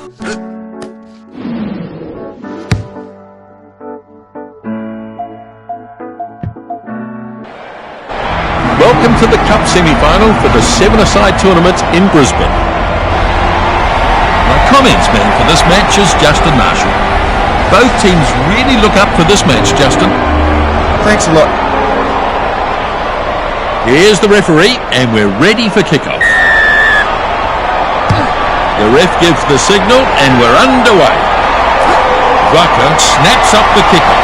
Welcome to the Cup semi-final for the seven-a-side tournament in Brisbane. My comments man for this match is Justin Marshall. Both teams really look up for this match, Justin. Thanks a lot. Here's the referee, and we're ready for kickoff. The ref gives the signal, and we're underway. Waka snaps up the kickoff.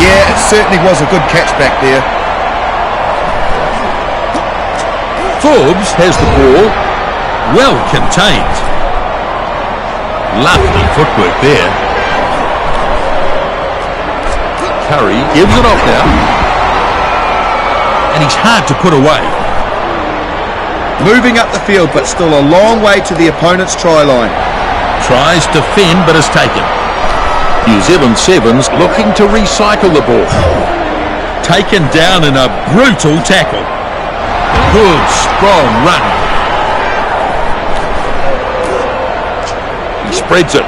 Yeah, it certainly was a good catch back there. Forbes has the ball, well contained. Lovely footwork there. Curry gives it off now. And he's hard to put away. Moving up the field, but still a long way to the opponent's try line. Tries to fend, but is taken. New Zealand Sevens looking to recycle the ball. Taken down in a brutal tackle. Good, strong run. He spreads it.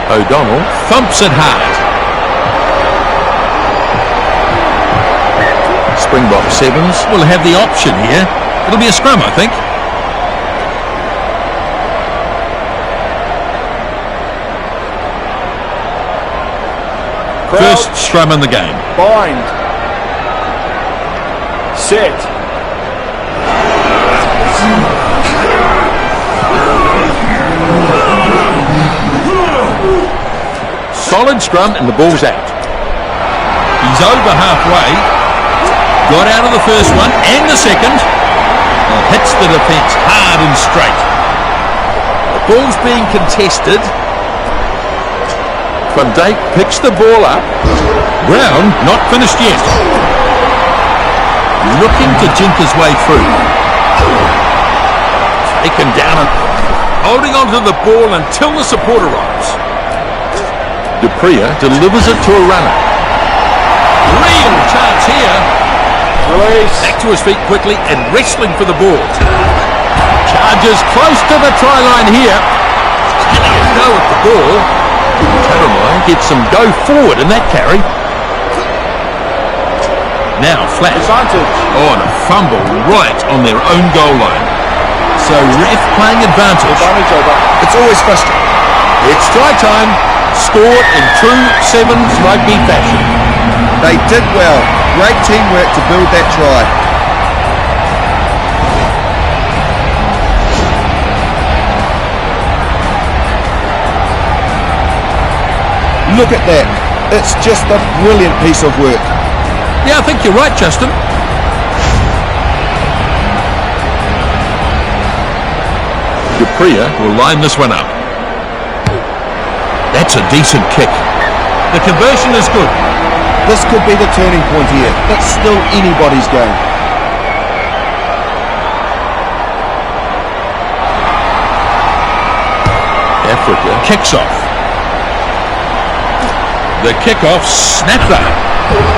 O'Donnell thumps it hard. Springbok Sevens will have the option here. It'll be a scrum, I think. First scrum in the game. Bind. Set. Solid scrum and the ball's out. He's over halfway. Got out of the first one and the second. And hits the defence hard and straight. The ball's being contested. Van Dijk picks the ball up. Brown not finished yet. Looking to jink his way through. Taken down and holding onto the ball until the support arrives. Dupree delivers it to a runner. Real chance here. Release. Back to his feet quickly and wrestling for the ball. Charges close to the try line here. Having a go at the ball. Taramai gets some go forward in that carry. Now flat. Advantage. Oh, and a fumble right on their own goal line. So ref playing advantage. Advantage over. It's always frustrating. It's try time. Scored in true Sevens rugby fashion. They did well. Great teamwork to build that try. Look at that. It's just a brilliant piece of work. Yeah, I think you're right, Justin. Dupree will line this one up. That's a decent kick. The conversion is good. This could be the turning point here. It's still anybody's game. Africa kicks off. The kickoff snapped up.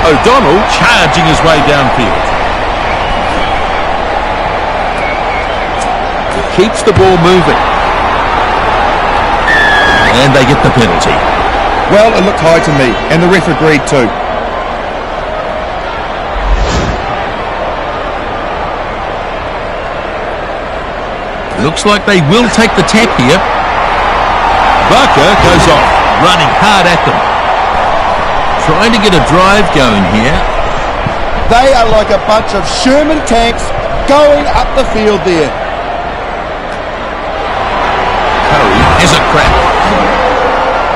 O'Donnell charging his way downfield. Keeps the ball moving. And they get the penalty. Well, it looked high to me, and the ref agreed too. Looks like they will take the tap here. Barker goes off, running hard at them. Trying to get a drive going here. They are like a bunch of Sherman tanks going up the field there. Curry has a crack.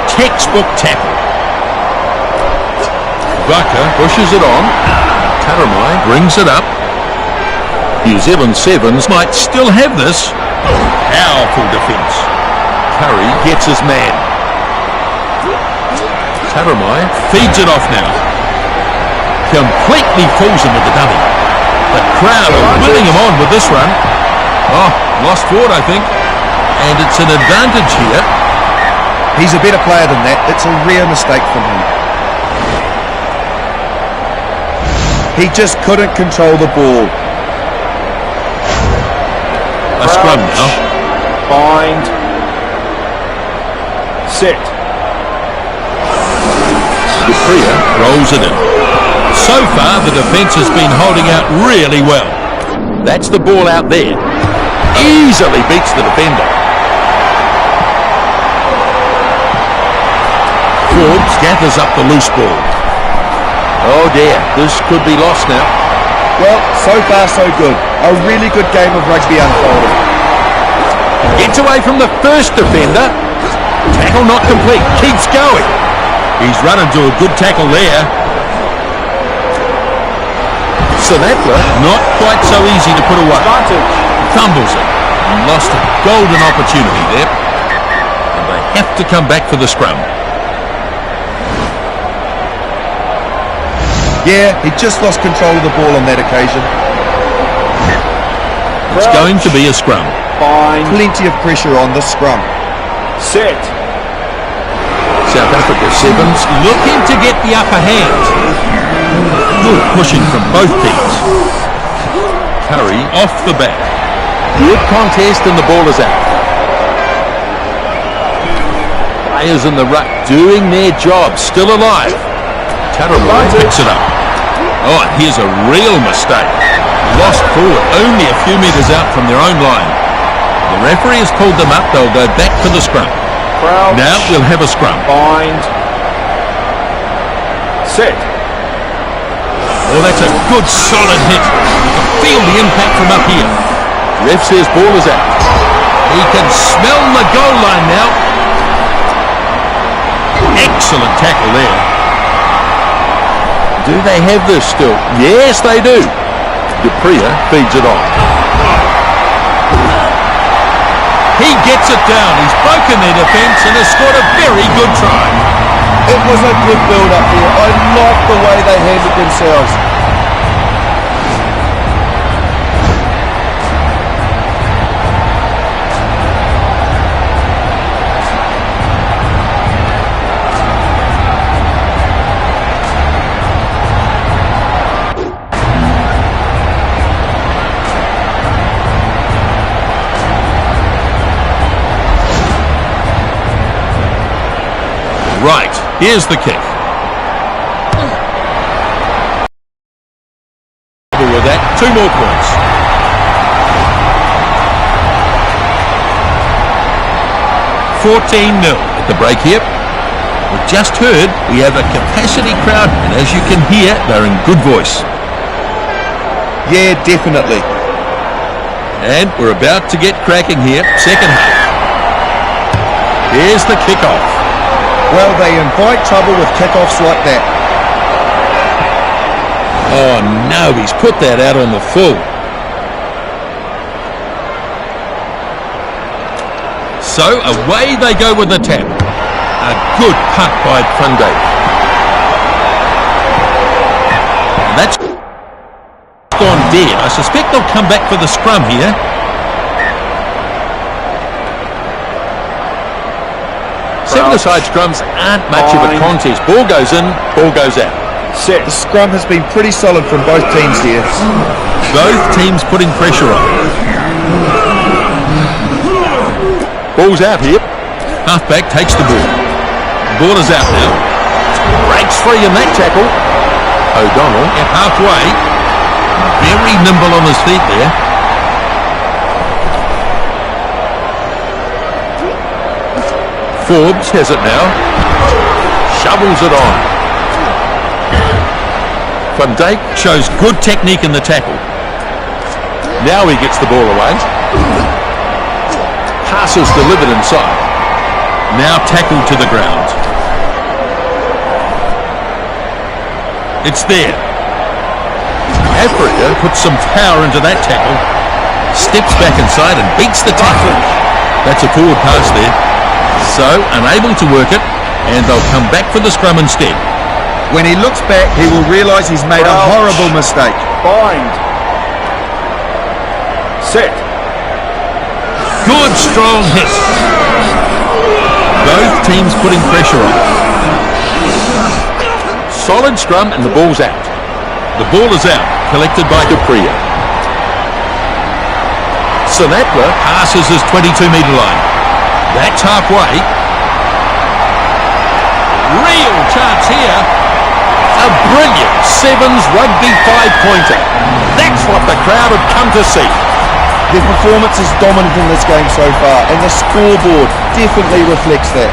Textbook tackle. Barker pushes it on. Taramai brings it up. New Zealand Sevens might still have this. Powerful defence. Curry gets his man. Taramai feeds it off now. Completely fools him with the dummy. The crowd are willing him on with this run. Oh, lost forward, I think. And it's an advantage here. He's a better player than that. It's a rare mistake from him. He just couldn't control the ball. A scrum now. Bind. Set. Dupree rolls it in. So far, the defence has been holding out really well. That's the ball out there. Easily beats the defender. Forbes gathers up the loose ball. Oh dear, this could be lost now. Well, so far so good. A really good game of rugby unfolding. Gets away from the first defender. Tackle not complete. Keeps going. He's run into a good tackle there. Sinatla not quite so easy to put away. Advantage. Fumbles it. Lost a golden opportunity there. And they have to come back for the scrum. Yeah, he just lost control of the ball on that occasion. It's going to be a scrum. Fine. Plenty of pressure on the scrum. Set. South Africa Sevens looking to get the upper hand. Good pushing from both teams. Curry off the back. Good contest and the ball is out. Players in the ruck doing their job, still alive. Tarawa picks it up. Oh, here's a real mistake. Lost forward, only a few metres out from their own line. The referee has pulled them up, they'll go back for the scrum. Crouch. Now we'll have a scrum. Bind. Set. Oh, that's a good solid hit. You can feel the impact from up here. Ref says ball is out. He can smell the goal line now. Excellent tackle there. Do they have this still? Yes, they do. Dupree feeds it on. He gets it down. He's broken their defence and has scored a very good try. It was a good build-up there. I like the way they handled themselves. Right, here's the kick. With that, 2 more points. $14-0 at the break here. We've just heard we have a capacity crowd, and as you can hear, they're in good voice. Yeah, definitely. And we're about to get cracking here, second half. Here's the kick-off. Well, they invite trouble with kickoffs like that. Oh no, he's put that out on the full. So away they go with the tap. A good punt by Van Dijk. That's gone dead. I suspect they'll come back for the scrum here. Seven-a-side scrums aren't much of a contest. Ball goes in, ball goes out. Set. The scrum has been pretty solid from both teams here. Both teams putting pressure on. Ball's out here. Halfback takes the ball. Ball is out now. Breaks free in that tackle. O'Donnell at halfway. Very nimble on his feet there. Forbes has it now. Shovels it on. Van Dijk shows good technique in the tackle. Now he gets the ball away. Passes delivered inside. Now tackled to the ground. It's there. Africa puts some power into that tackle. Steps back inside and beats the tackle. That's a forward pass there. So, unable to work it, and they'll come back for the scrum instead. When he looks back, he will realise he's made a horrible mistake. Bind. Set. Good, strong hit. Both teams putting pressure on. Solid scrum, and the ball's out. The ball is out, collected by Dupree. Sinatla passes his 22-metre line. That's halfway. Real chance here. A brilliant Sevens rugby 5-pointer. That's what the crowd had come to see. Their performance is dominant in this game so far, and the scoreboard definitely reflects that.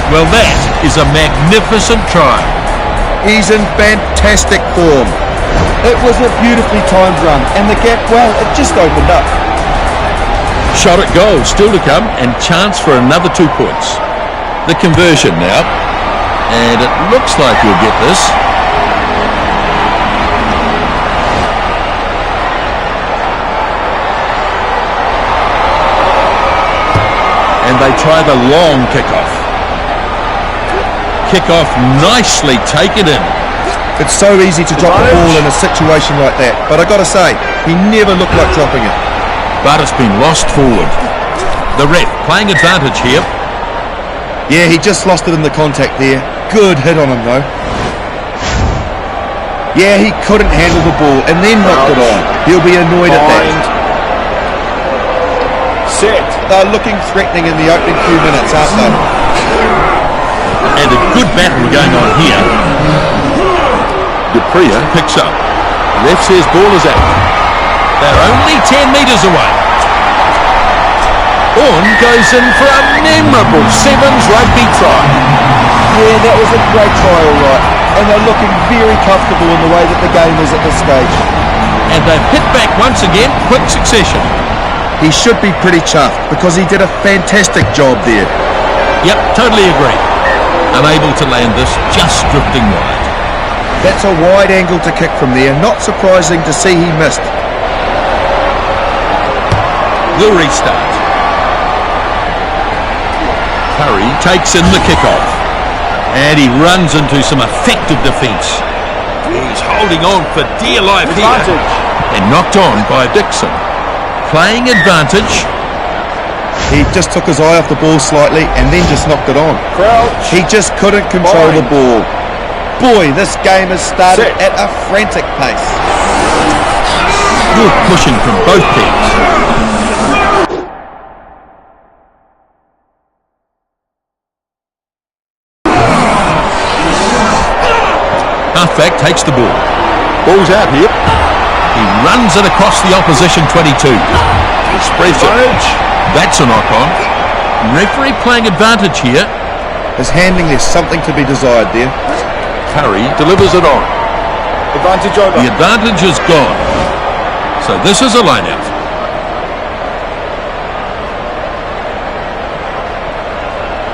Well, that is a magnificent try. He's in fantastic form. It was a beautifully timed run, and the gap, well, it just opened up. Shot at goal still to come, and chance for another 2 points. The conversion now, and it looks like you'll get this. And they try the long kick-off. Kick-off nicely taken in. It's so easy to drop the ball in a situation like that, but I gotta say, he never looked like dropping it. But it's been lost forward. The ref playing advantage here. Yeah, he just lost it in the contact there. Good hit on him though. Yeah, he couldn't handle the ball and then knocked it on. He'll be annoyed at that. Set. They're looking threatening in the opening few minutes, aren't they? And a good battle going on here. Dupria picks up. Ref says ball is out. They're only 10 metres away. Orn goes in for a memorable Sevens rugby try. Yeah, that was a great try, all right. And they're looking very comfortable in the way that the game is at this stage. And they've hit back once again, quick succession. He should be pretty chuffed because he did a fantastic job there. Yep, totally agree. Unable to land this, just drifting wide. That's a wide angle to kick from there. Not surprising to see he missed. The restart. Curry takes in the kickoff. And he runs into some effective defence. He's holding on for dear life here. And knocked on by Dixon. Playing advantage. He just took his eye off the ball slightly and then just knocked it on. Crouch. He just couldn't control the ball. Boy, this game has started Set. at a frantic pace. Good pushing from both teams. Halfback takes the ball. Ball's out here. He runs it across the opposition 22. He spreads it. That's a knock-on. Referee playing advantage here. His handling, there's something to be desired there. Curry delivers it on. Advantage over. The advantage is gone. So this is a line-out.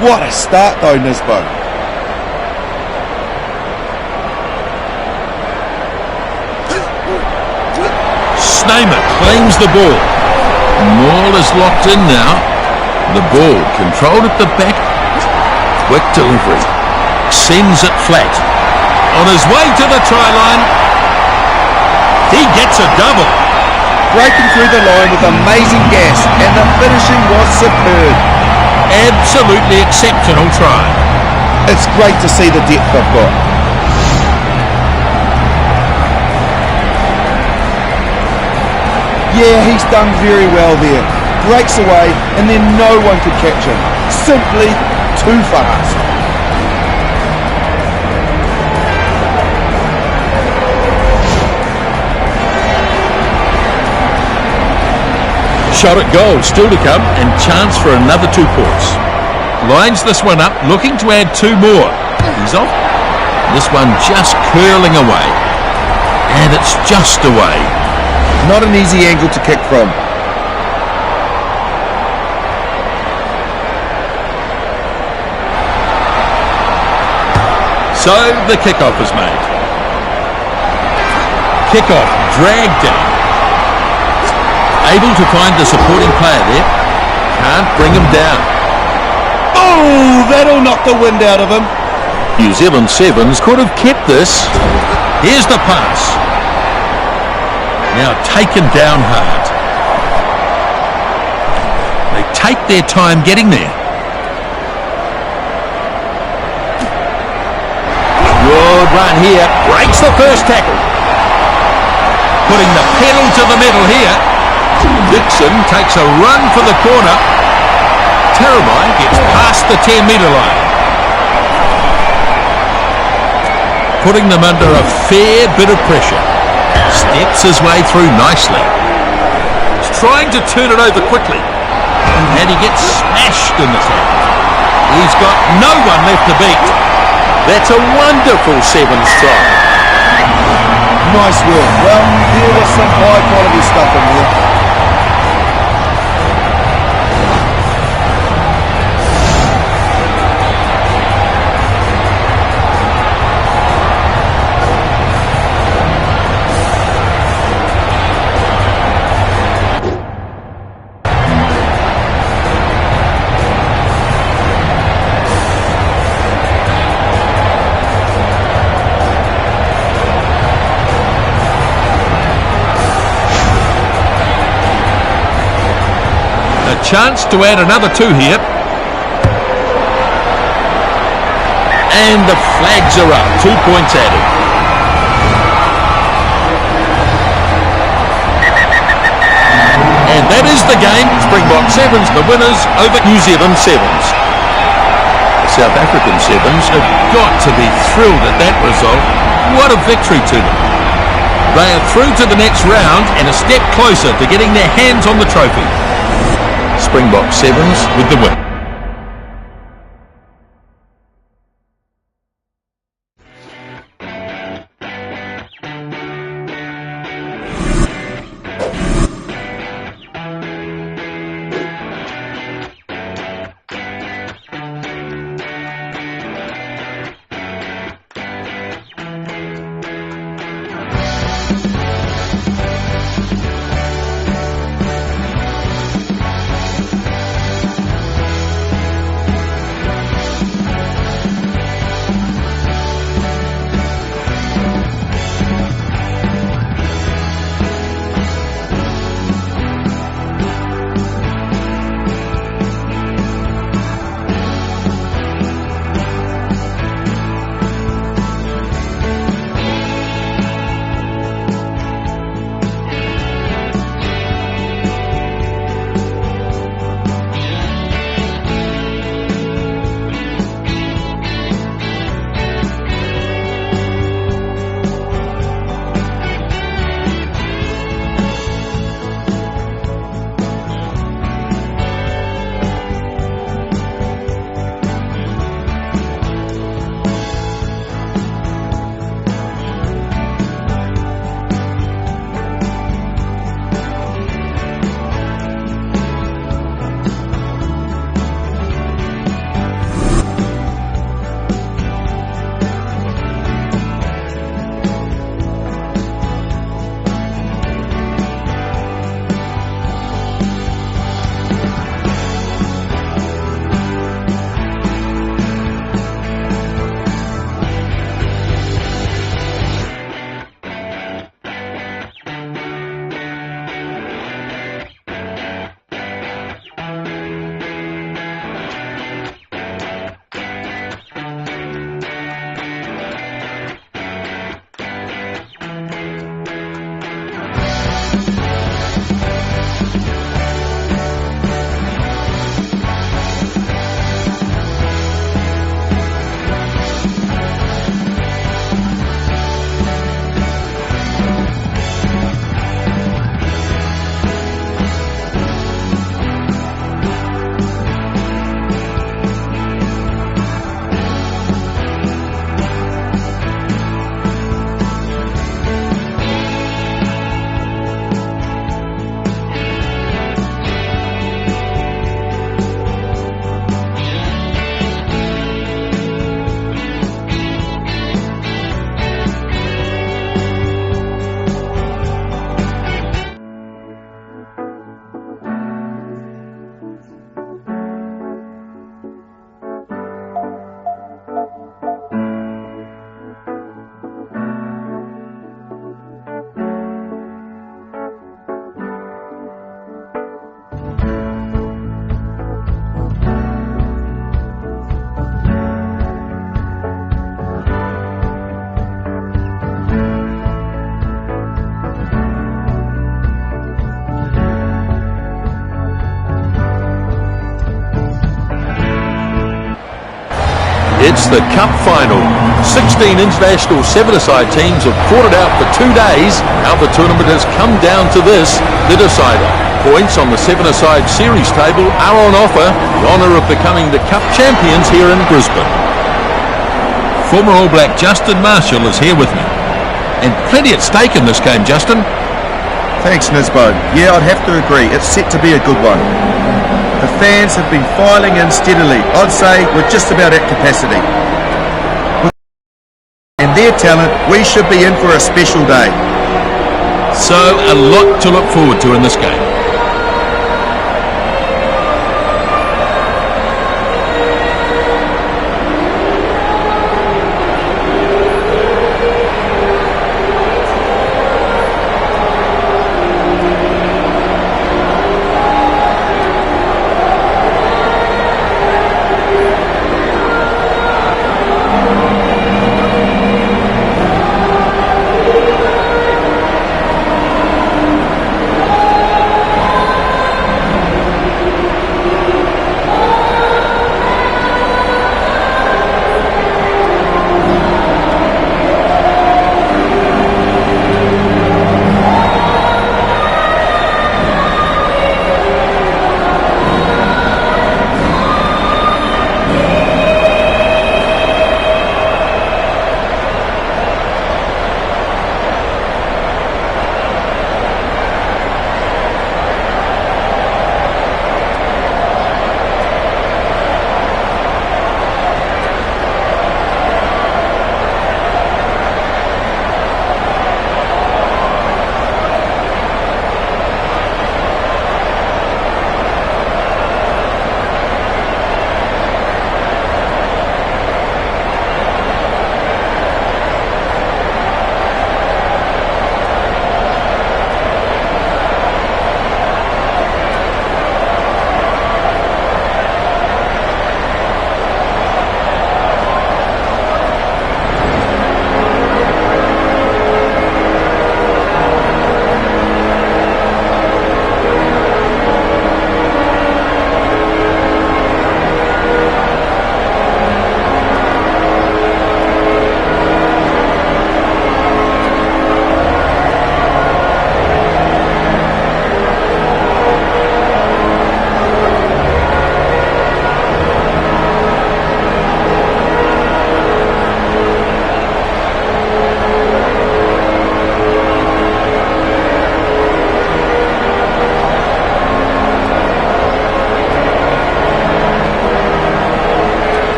What a start though, Nisbo. Snayman claims the ball. Maul is locked in now. The ball controlled at the back. Quick delivery. Sends it flat. On his way to the try line. He gets a double. Breaking through the line with amazing gas, and the finishing was superb. Absolutely exceptional try. It's great to see the depth they've got. Yeah, he's done very well there. Breaks away, and then no one could catch him. Simply too fast. Shot at goal still to come, and chance for another 2 points. Lines this one up, looking to add 2 more. He's off. This one just curling away. And it's just away. Not an easy angle to kick from. So the kickoff is made. Kickoff dragged down. Able to find the supporting player there. Can't bring him down. Oh, that'll knock the wind out of him. New Zealand Sevens could have kept this. Here's the pass. Now taken down hard. They take their time getting there. Good run here. Breaks the first tackle. Putting the pedal to the metal here. Dixon takes a run for the corner. Tarabai gets past the 10-metre line. putting them under a fair bit of pressure. Steps his way through nicely. He's trying to turn it over quickly. And he gets smashed in the tackle. He's got no one left to beat. That's a wonderful sevens try. Nice work. Well, here was some high quality stuff in here. Chance to add another 2 here. And the flags are up. 2 points added. And that is the game. Springbok Sevens, the winners over New Zealand Sevens. The South African Sevens have got to be thrilled at that result. What a victory to them. They are through to the next round and a step closer to getting their hands on the trophy. Springbok Sevens with the win. It's the Cup final. 16 international seven-a-side teams have fought it out for 2 days. Now the tournament has come down to this, the decider. Points on the seven-a-side series table are on offer. The honour of becoming the Cup champions here in Brisbane. Former All Black Justin Marshall is here with me. And plenty at stake in this game, Justin. Thanks, Nisbo. Yeah, I'd have to agree. It's set to be a good one. The fans have been filing in steadily. I'd say we're just about at capacity. And their talent, we should be in for a special day. So, a lot to look forward to in this game.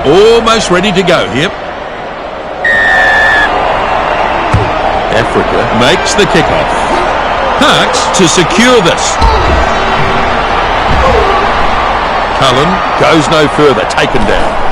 Almost ready to go here. Africa makes the kick-off. Parks to secure this. Cullen goes no further, taken down.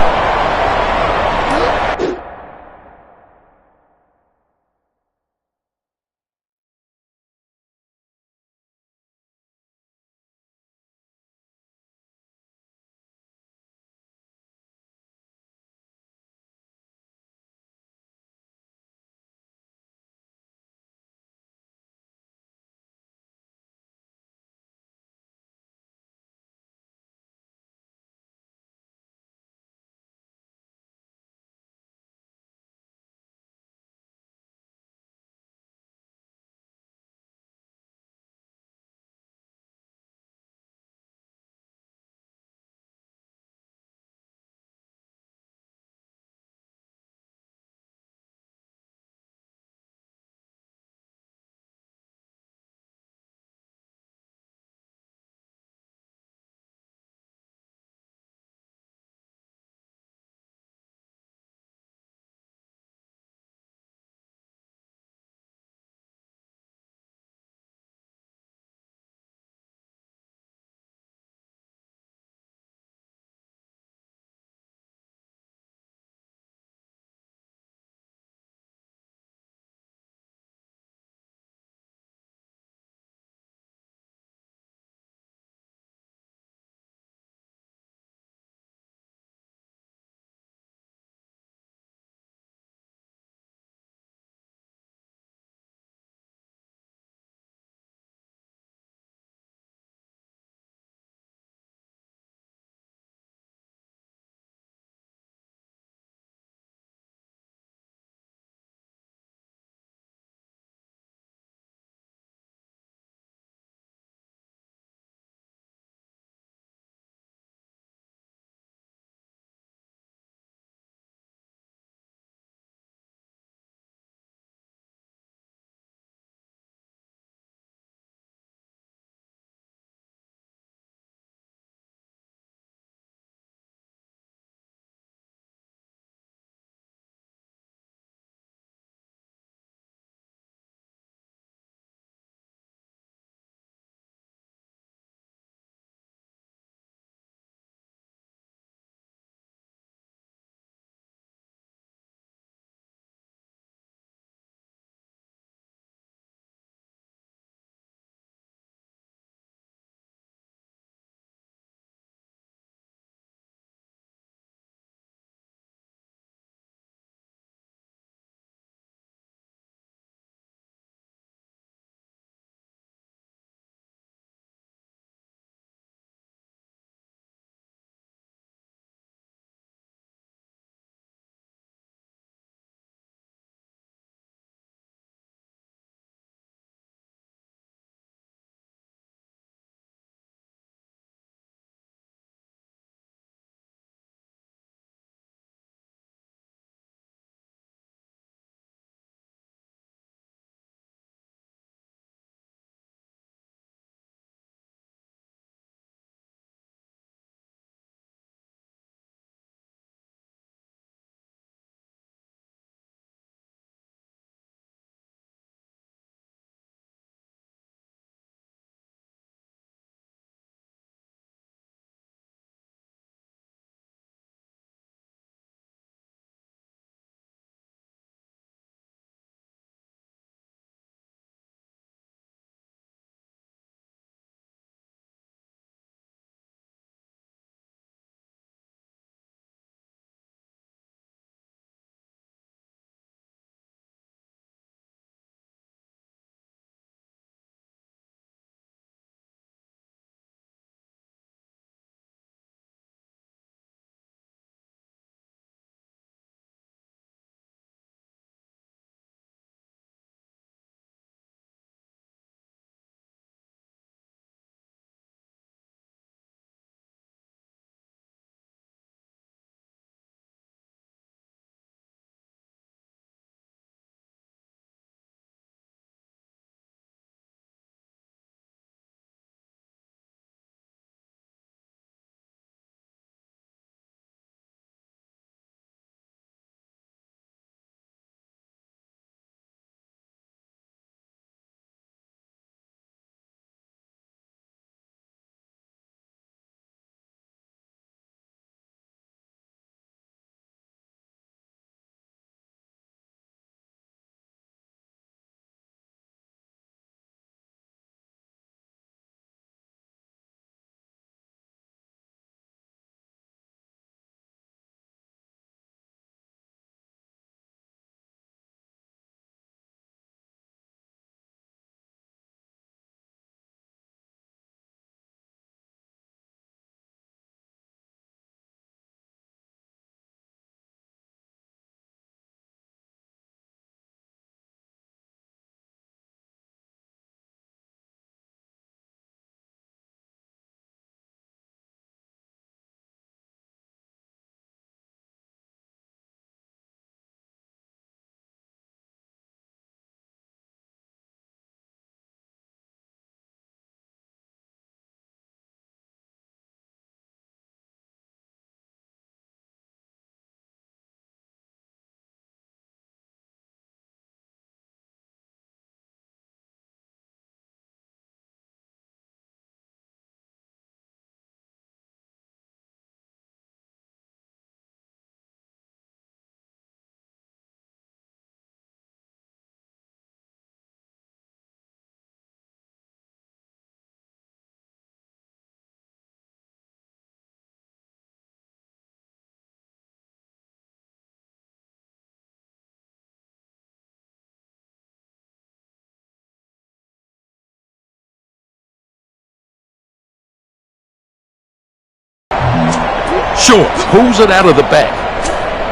Short, pulls it out of the back.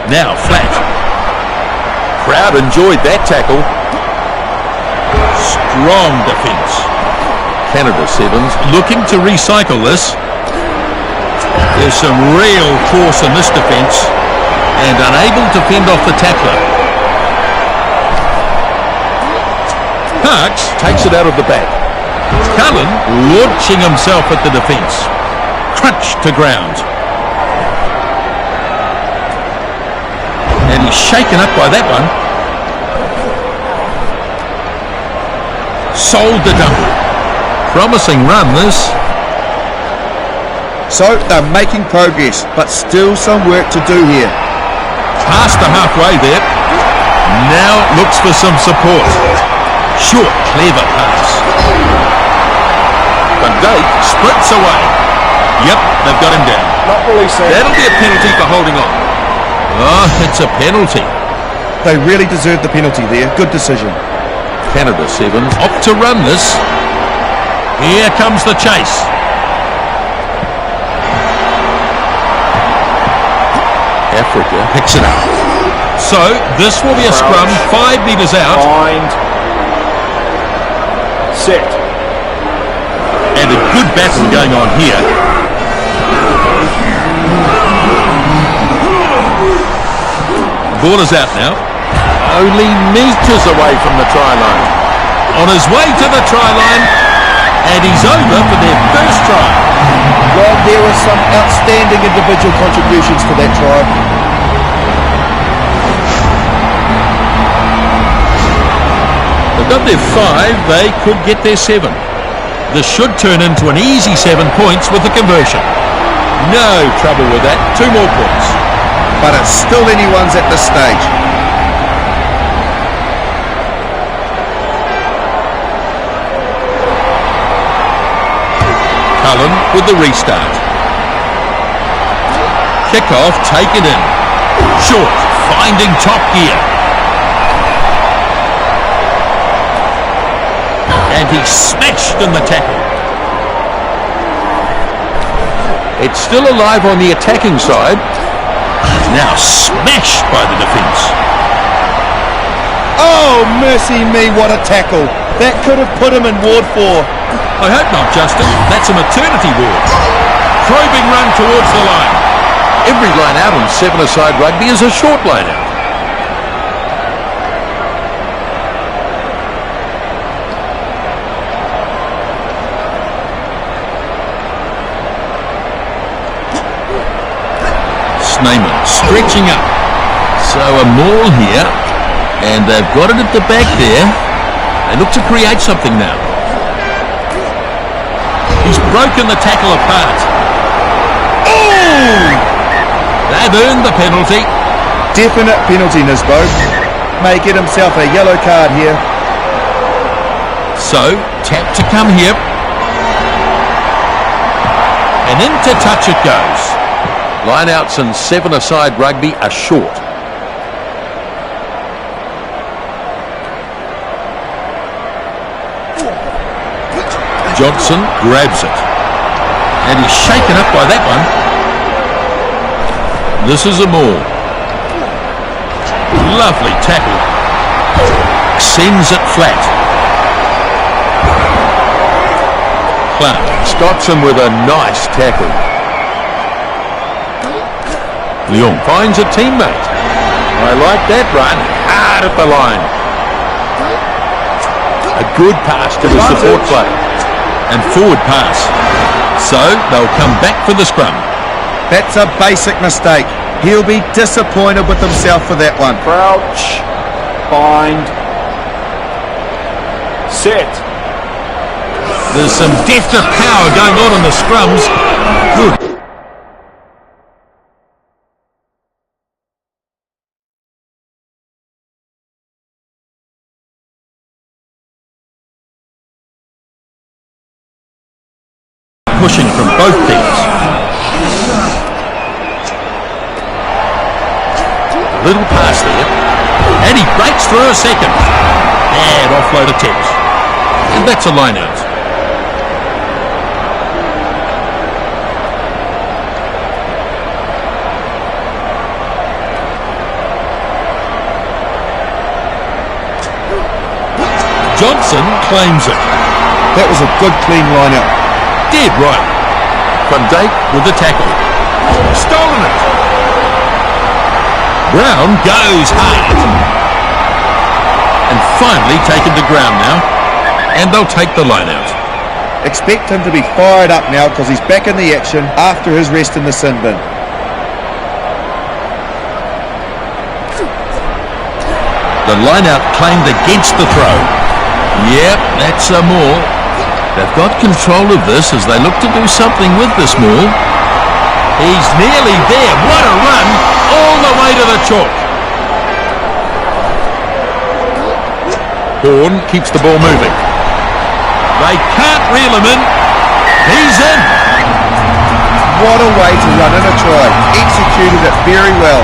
Now flat. Crowd enjoyed that tackle. Strong defence. Canada Sevens looking to recycle this. There's some real force in this defence and unable to fend off the tackler. Parks takes it out of the back. Cullen launching himself at the defence. Crunch to ground. And he's shaken up by that one. Sold the double. Promising run this. So they're making progress, but still some work to do here. Past the halfway there. Now looks for some support. Short, clever pass. Van Dijk sprints away. Yep, they've got him down. Not releasing. That'll be a penalty for holding on. Oh, it's a penalty. They really deserved the penalty there. Good decision. Canada Sevens opt to run this. Here comes the chase. Africa picks it up. So this will be a scrum 5 metres out. Bind. Set. And a good battle going on here. Ball is out now. Only metres away from the try line. On his way to the try line. And he's over for their first try. Well, there were some outstanding individual contributions to that try. They've got their 5, they could get their 7. This should turn into an easy 7 points with the conversion. No trouble with that, 2 more points. But it's still anyone's at this stage. Cullen with the restart. Kick-off taken in. Short, finding top gear. And he smashed in the tackle. It's still alive on the attacking side. Now smashed by the defence. Oh, mercy me, what a tackle. That could have put him in Ward 4. I hope not, Justin. That's a maternity ward. Probing run towards the line. Every line out in 7-a-side rugby is a short line out. Sneyman stretching up. So a maul here. And they've got it at the back there. They look to create something now. He's broken the tackle apart. Oh! They've earned the penalty. Definite penalty, Nisbo. May get himself a yellow card here. So, tap to come here. And into touch it goes. Lineouts in 7-a-side rugby are short. Johnson grabs it. And he's shaken up by that one. This is a maul. Lovely tackle. Sends it flat. Clark stops him with a nice tackle. Leung finds a teammate. I like that run. Hard at the line. A good pass to the support player. And forward pass. So they'll come back for the scrum. That's a basic mistake. He'll be disappointed with himself for that one. Crouch. Bind. Set. There's some depth of power going on in the scrums. Good. Pushing from both teams. A little pass there. And he breaks through a second. Bad offload attempt. And that's a line out. Johnson claims it. That was a good, clean line-out. Dead right. Van Dijk with the tackle. Stolen it. Brown goes hard. And finally taken to ground now. And they'll take the line out. Expect him to be fired up now because he's back in the action after his rest in the sin bin. The line-out claimed against the throw. Yep, that's a maul. They've got control of this as they look to do something with this maul. He's nearly there. What a run all the way to the chalk. Horn keeps the ball moving. They can't reel him in. He's in. What a way to run in a try. Executed it very well.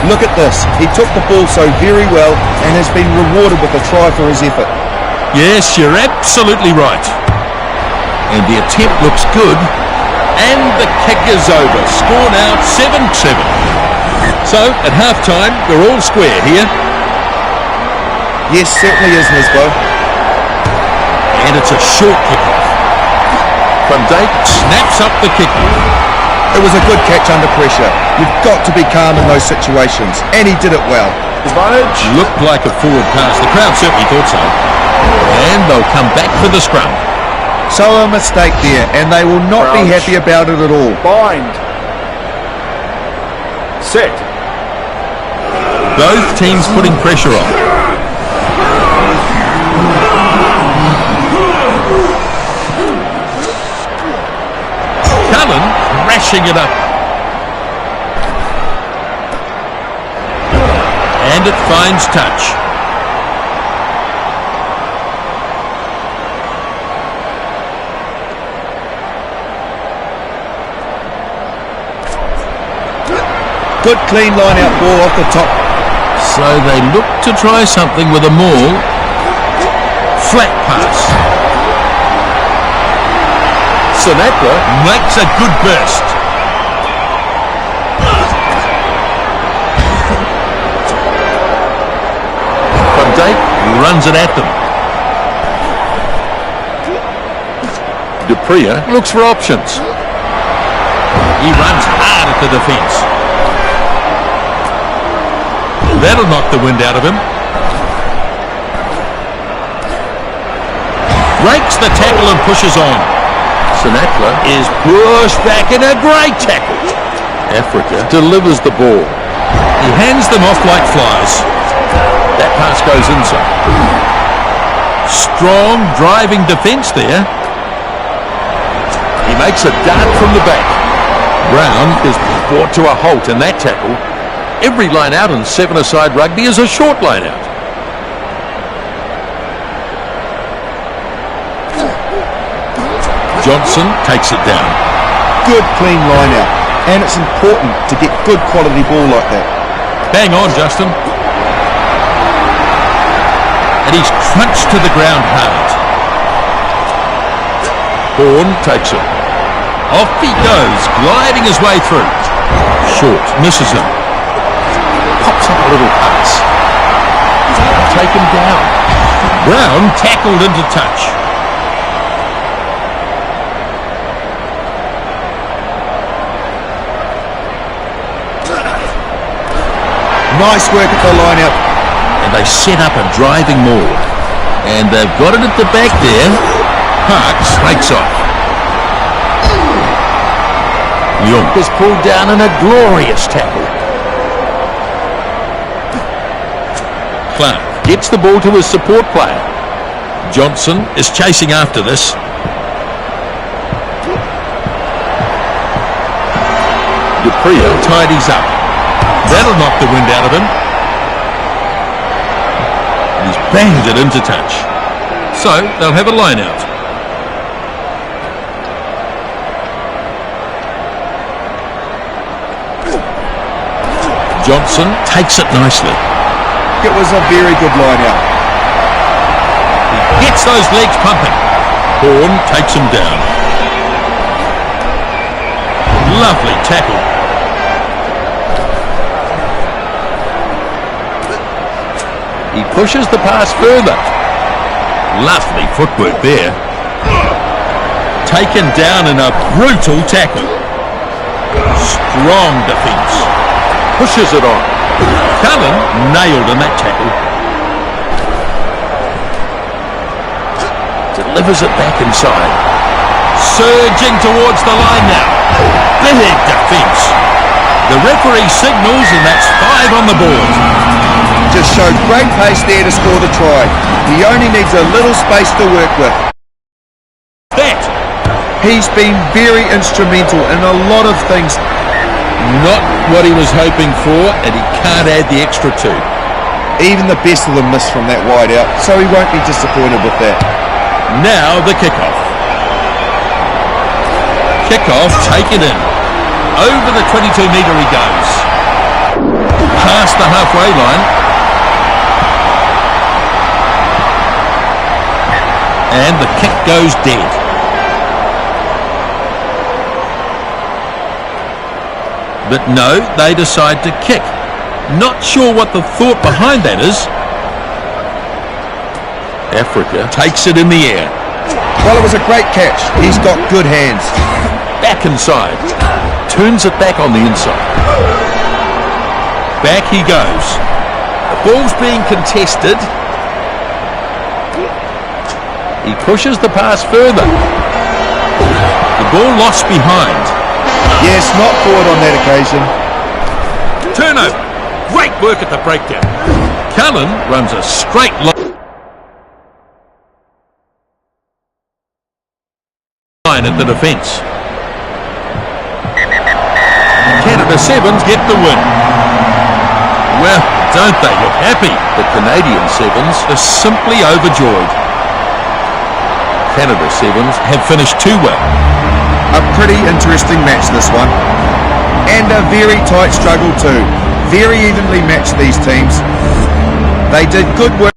Look at this. He took the ball so very well and has been rewarded with a try for his effort. Yes, you're absolutely right. And the attempt looks good. And the kick is over. Score now 7-7. So, at half-time, we're all square here. Yes, certainly is, Nisbo. And it's a short kick-off. Van Dijk snaps up the kick-off. It was a good catch under pressure. You've got to be calm in those situations. And he did it well. Advantage. Looked like a forward pass. The crowd certainly thought so. And they'll come back for the scrum. So a mistake there, and they will not be happy about it at all. Bind. Set. Both teams putting pressure on. Cullen crashing it up. And it finds touch. Good clean line-out ball off the top. So they look to try something with a maul. Flat pass. Sinatra makes a good burst. Van Dijk runs it at them. Dupree looks for options. He runs hard at the defence. That'll knock the wind out of him. Breaks the tackle and pushes on. Sinatra is pushed back in a great tackle. Africa delivers the ball. He hands them off like flies. That pass goes inside. Strong driving defence there. He makes a dart from the back. Brown is brought to a halt in that tackle. Every line out in 7-a-side rugby is a short line out. Johnson takes it down. Good clean line out. And it's important to get good quality ball like that. Bang on, Justin. And he's crunched to the ground hard. Horn takes it. Off he goes, gliding his way through. Short, misses him. Pops up a little pass. Take him down. Brown tackled into touch. Nice work at the line-out. And they set up a driving maul. And they've got it at the back there. Parks breaks off. Young is pulled down in a glorious tackle. Clark gets the ball to his support player. Johnson is chasing after this. Dupree tidies up. That'll knock the wind out of him. He's banged it into touch. So they'll have a line out. Johnson takes it nicely. It was a very good line out. He gets those legs pumping. Horn takes him down. Lovely tackle. He pushes the pass further. Lovely footwork there. Taken down in a brutal tackle. Strong defence. Pushes it on. Cullen nailed in that tackle. Delivers it back inside. Surging towards the line now. Big defence. The referee signals and that's 5 on the board. Just showed great pace there to score the try. He only needs a little space to work with. That. He's been very instrumental in a lot of things. Not what he was hoping for, and he can't add the extra 2. Even the best of them missed from that wide out, so he won't be disappointed with that. Now the kickoff. Kickoff taken in. Over the 22-metre he goes. Past the halfway line. And the kick goes dead. But no, they decide to kick. Not sure what the thought behind that is. Africa takes it in the air. Well, it was a great catch. He's got good hands. Back inside. Turns it back on the inside. Back he goes. The ball's being contested. He pushes the pass further. The ball lost behind. Yes, not forward on that occasion. Turnover. Great work at the breakdown. Cullen runs a straight line at the defence. Canada Sevens get the win. Well, don't they look happy? The Canadian Sevens are simply overjoyed. Canada Sevens have finished 2 well. A pretty interesting match, this one. And a very tight struggle too. Very evenly matched, these teams. They did good work.